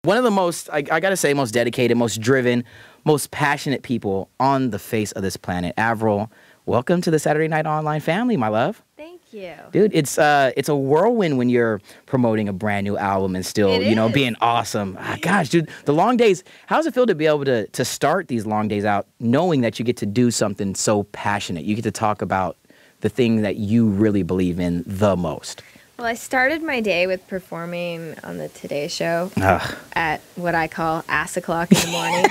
One of the most, I gotta say, most dedicated, most driven, most passionate people on the face of this planet. Avril, welcome to the Saturday Night Online family, my love. Thank you. Dude, it's a whirlwind when you're promoting a brand new album and still, being awesome. Gosh, dude, the long days, how does it feel to be able to start these long days out knowing that you get to do something so passionate? You get to talk about the thing that you really believe in the most. Well, I started my day with performing on the Today Show at what I call ass o'clock in the morning.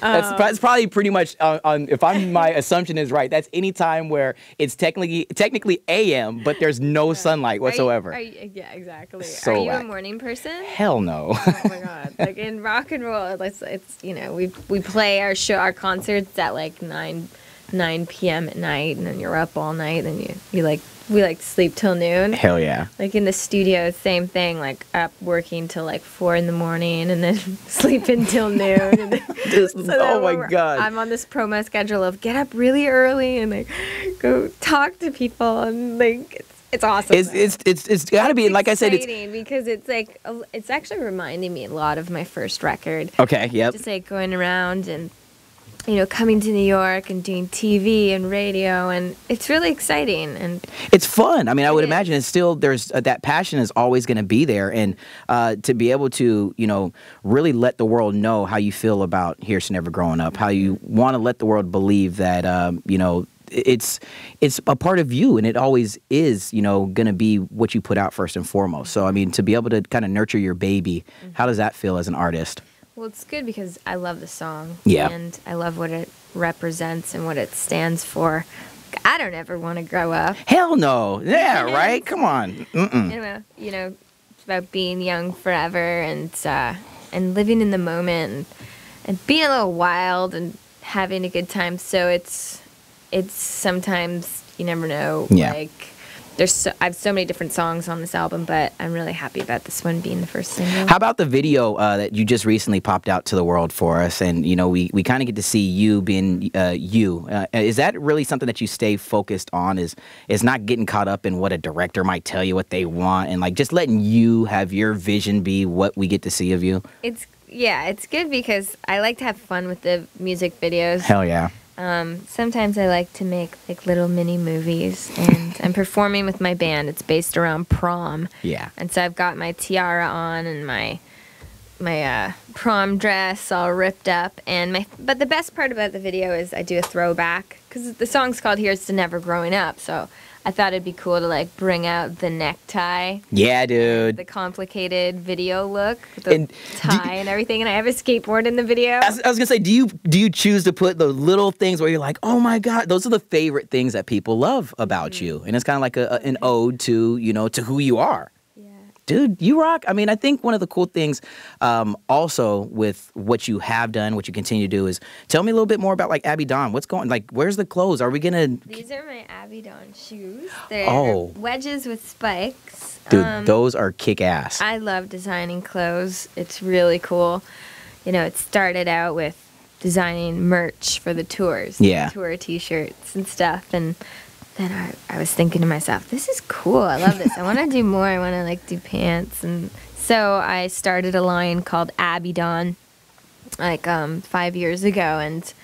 That's probably pretty much if my assumption is right. That's any time where it's technically a.m., but there's no sunlight whatsoever. Yeah, exactly. So are you a morning person? Hell no. Oh my god! Like in rock and roll, it's we play our concerts at like 9 p.m. at night, and then you're up all night, and we like to sleep till noon. Hell yeah. Like in the studio, same thing, like up working till like 4 in the morning and then sleep until noon. And then, oh my God. I'm on this promo schedule of get up really early and like go talk to people, and like it's awesome. It's got to be, like I said, it's because it's actually reminding me a lot of my first record. Okay, yep. Just like going around and coming to New York and doing TV and radio, and it's really exciting and it's fun. I mean, I would imagine it's still there's that passion is always going to be there, and to be able to really let the world know how you feel about Here's to Never Growing Up, how you want to let the world believe that it's a part of you, and it always is going to be what you put out first and foremost. So I mean, to be able to kind of nurture your baby, how does that feel as an artist? Well, it's good because I love the song. Yeah. And I love what it represents and what it stands for. I don't ever want to grow up. Hell no. Yeah, right? Come on. Mm-mm. It's about being young forever and living in the moment and being a little wild and having a good time. So it's sometimes you never know. Yeah. Like I have so many different songs on this album, but I'm really happy about this one being the first single. How about the video that you just recently popped out to the world for us? And, we kind of get to see you being you. Is that really something that you stay focused on, is not getting caught up in what a director might tell you what they want, and like just letting you have your vision be what we get to see of you? It's good because I like to have fun with the music videos. Hell yeah. Sometimes I like to make like little mini movies, and I'm performing with my band. It's based around prom. Yeah. And so I've got my tiara on and my prom dress all ripped up, but the best part about the video is I do a throwback because the song's called Here's to Never Growing Up, so I thought it'd be cool to like bring out the necktie. Yeah, dude. The complicated video look, with the tie and everything, and I have a skateboard in the video. I was gonna say, do you choose to put the little things where you're like, oh my God, those are the favorite things that people love about you, and it's kind of like an ode to to who you are. Dude, you rock. I mean, I think one of the cool things also with what you have done, what you continue to do, is tell me a little bit more about like Abby Dawn. What's going, like, where's the clothes? Are we gonna... These are my Abby Dawn shoes. They're wedges with spikes. Dude, those are kick-ass. I love designing clothes. It's really cool. It started out with designing merch for the tours. Yeah. Tour t-shirts and stuff, and then I was thinking to myself, this is cool. I love this. I want to do more. I want to like do pants. And so I started a line called Abby Dawn like 5 years ago. And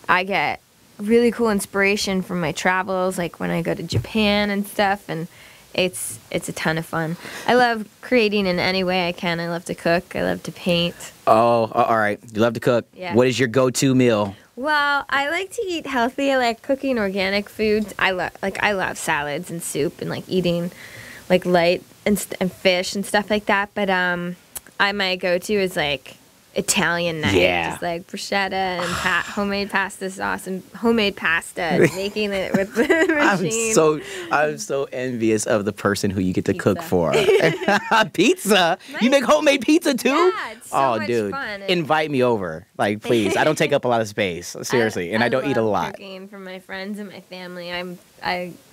I get really cool inspiration from my travels, like when I go to Japan and stuff. And it's a ton of fun. I love creating in any way I can. I love to cook. I love to paint. Oh, all right. You love to cook. Yeah. What is your go-to meal? Well, I like to eat healthy. I like cooking organic foods. I love salads and soup and like eating like light and fish and stuff like that. But my go-to is like Italian night. Yeah. Just like bruschetta and homemade pasta sauce and homemade pasta and making it with the machine. I'm so envious of the person who you get to cook for. Pizza? You make homemade pizza too? Yeah, it's so much dude, fun. invite me over. Like, please. I don't take up a lot of space. Seriously. And I don't eat a lot. I love cooking for my friends and my family.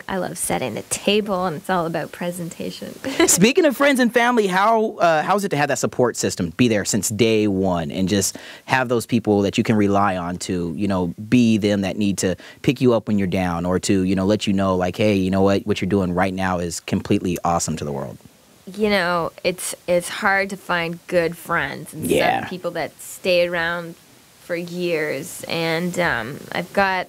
I love setting the table, and it's all about presentation. Speaking of friends and family, how's it to have that support system be there since day one, and just have those people that you can rely on to, be them that need to pick you up when you're down, or to, let you know, like, hey, you know what you're doing right now is completely awesome to the world? you know, it's hard to find good friends and some people that stay around for years. And I've got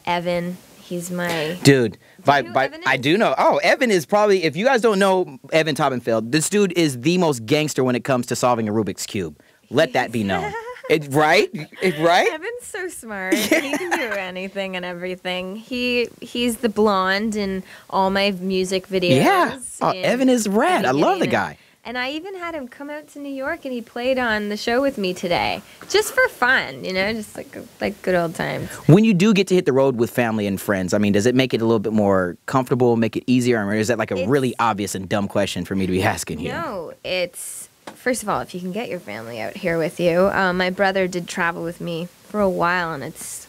Evan. He's my dude. Evan I do know. Oh, Evan is probably, if you guys don't know Evan Toppenfeld, this dude is the most gangster when it comes to solving a Rubik's Cube. Let that be known. Right? Evan's so smart. He can do anything and everything. He's the blonde in all my music videos. Yeah. Oh, Evan is rad. I love the guy. And I even had him come out to New York, and he played on the show with me today, just for fun, you know, just like good old times. When you do get to hit the road with family and friends, I mean, does it make it a little bit more comfortable, make it easier, or is that like a really obvious and dumb question for me to be asking you? No, it's, first of all, if you can get your family out here with you. My brother did travel with me for a while, and it's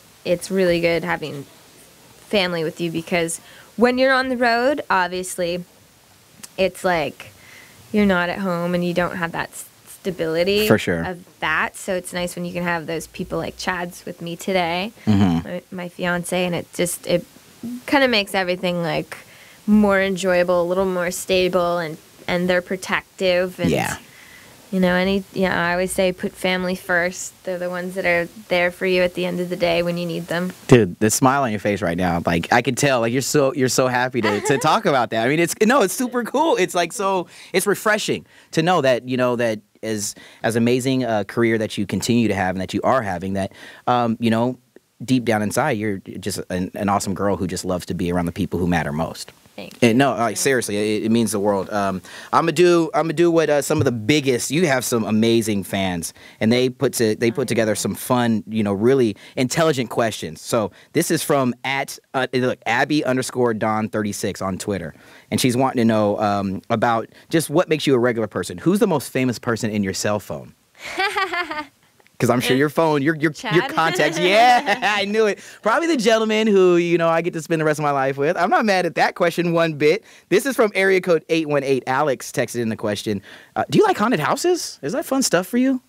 really good having family with you, because when you're on the road, obviously, it's like you're not at home and you don't have that stability for sure of that. So it's nice when you can have those people like Chad's with me today, my fiance, and it kind of makes everything like more enjoyable, a little more stable, and they're protective. And you know, I always say put family first. They're the ones that are there for you at the end of the day when you need them. Dude, the smile on your face right now, like I could tell, like you're so happy to talk about that. I mean, it's super cool. It's like it's refreshing to know that, you know, that as amazing a career that you continue to have and that you are having, that you know, deep down inside you're just an awesome girl who just loves to be around the people who matter most. And no, like seriously, it means the world. I'm gonna do what some of the biggest. You have some amazing fans, and they put together some fun, you know, really intelligent questions. So this is from Abby_Don36 on Twitter, and she's wanting to know about just what makes you a regular person. Who's the most famous person in your cell phone? Because I'm sure your phone, your contacts. Yeah, I knew it. Probably the gentleman who, you know, I get to spend the rest of my life with. I'm not mad at that question one bit. This is from area code 818. Alex texted in the question. Do you like haunted houses? Is that fun stuff for you?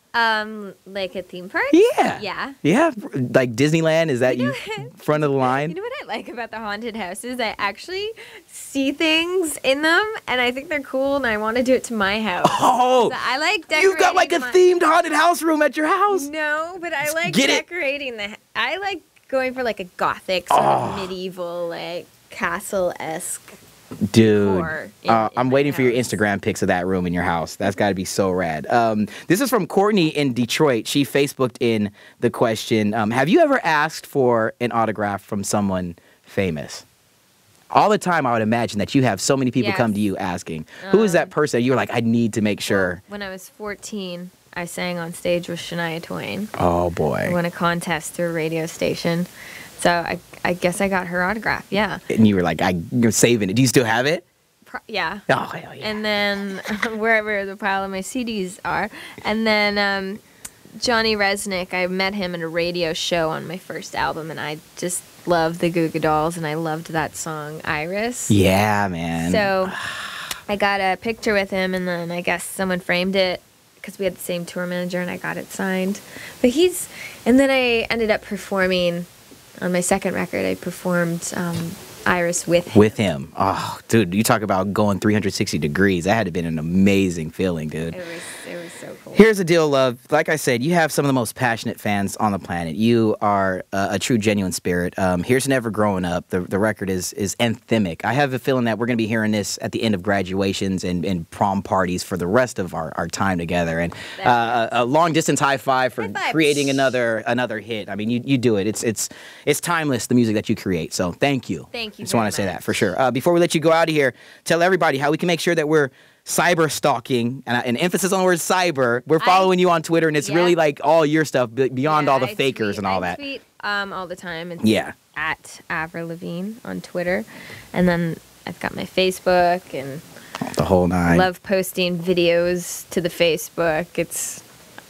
Like at theme parks? Yeah. Like Disneyland, is that you front of the line? You know what I like about the haunted houses? I actually see things in them, and I think they're cool, and I want to do it to my house. Oh, so I like decorating. You've got like a themed haunted house room at your house. No, but I like decorating I like going for like a gothic sort of medieval, like castle-esque. Dude, I'm waiting for your Instagram pics of that room in your house. That's got to be so rad. This is from Courtney in Detroit. She Facebooked in the question, have you ever asked for an autograph from someone famous? All the time, I would imagine that you have so many people come to you asking. Who is that person? You're like, I need to make sure. When I was 14, I sang on stage with Shania Twain. Oh, boy. I won a contest through a radio station. So I guess I got her autograph, yeah. And you were like, you're saving it. Do you still have it? Yeah. Oh, hell yeah. And then wherever the pile of my CDs are. And then Johnny Resnick, I met him at a radio show on my first album, and I just loved the Goo Goo Dolls, and I loved that song, Iris. Yeah, man. So I got a picture with him, and then I guess someone framed it because we had the same tour manager, and I got it signed. But and then I ended up performing. On my second record, I performed Iris with him. With him. Oh, dude, you talk about going 360 degrees. That had to have been an amazing feeling, dude. It was so cool. Here's the deal, love. Like I said, you have some of the most passionate fans on the planet. You are a true, genuine spirit. Here's Never Growing Up. The record is anthemic. I have a feeling that we're going to be hearing this at the end of graduations and prom parties for the rest of our time together. And a long-distance high five for creating another hit. I mean, you do it. It's timeless, the music that you create. So thank you. Thank you. Just want to say that for sure. Before we let you go out of here, tell everybody how we can make sure that we're cyber stalking, and an emphasis on the word cyber. We're following you on Twitter, and it's really like all your stuff beyond all the fakers and all that. I tweet all the time. It's at Avril Lavigne on Twitter, and then I've got my Facebook and the whole nine. I love posting videos to the Facebook.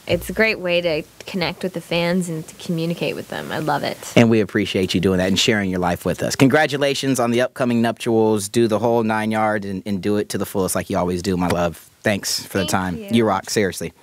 It's a great way to connect with the fans and to communicate with them. I love it. And we appreciate you doing that and sharing your life with us. Congratulations on the upcoming nuptials. Do the whole 9 yards and do it to the fullest like you always do, my love. Thanks for the time. You rock, seriously.